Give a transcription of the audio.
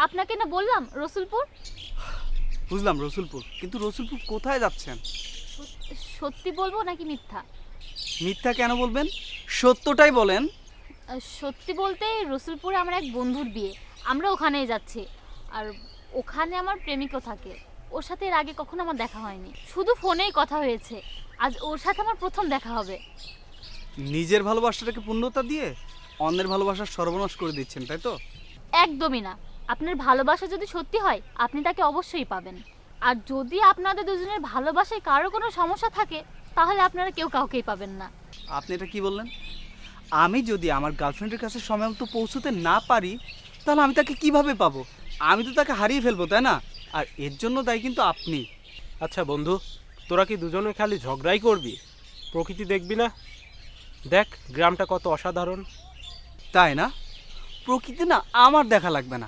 আপনাকে না বললাম রসুলপুর। বুঝলাম রসুলপুর, কিন্তু রসুলপুর কোথায় যাচ্ছেন? সত্যি বলবো নাকি মিথ্যা? মিথ্যা কেন বলবেন, সত্যটাই বলেন। সত্যি বলতে রসুলপুরে আমার এক বন্ধুর বিয়ে, আমরা ওখানেই যাচ্ছি। আর ওখানে আমার প্রেমিকও থাকে। ওর সাথে এর আগে কখনো আমার দেখা হয়নি, শুধু ফোনেই কথা হয়েছে। আজ ওর সাথে আমার প্রথম দেখা হবে। নিজের ভালোবাসাটাকে পূর্ণতা দিয়ে অন্যের ভালোবাসার সর্বনাশ করে দিচ্ছেন, তাই তো? একদমই না। আপনার ভালোবাসা যদি সত্যি হয় আপনি তাকে অবশ্যই পাবেন। আর যদি আপনাদের দুজনের ভালোবাসায় কারো কোনো সমস্যা থাকে তাহলে আপনারা কেউ কাউকেই পাবেন না। আপনি এটা কি বললেন? আমি যদি আমার গার্লফ্রেন্ডের কাছে সময় মতো পৌঁছতে না পারি, তাহলে আমি তাকে কিভাবে পাবো? আমি তো তাকে হারিয়ে ফেলবো, তাই না? আর এর জন্য দায়ী কিন্তু আপনি। আচ্ছা বন্ধু, তোরা কি দুজনে খালি ঝগড়াই করবি? প্রকৃতি দেখবি না? দেখ গ্রামটা কত অসাধারণ। তাই না? প্রকৃতি না আমার দেখা লাগবে না,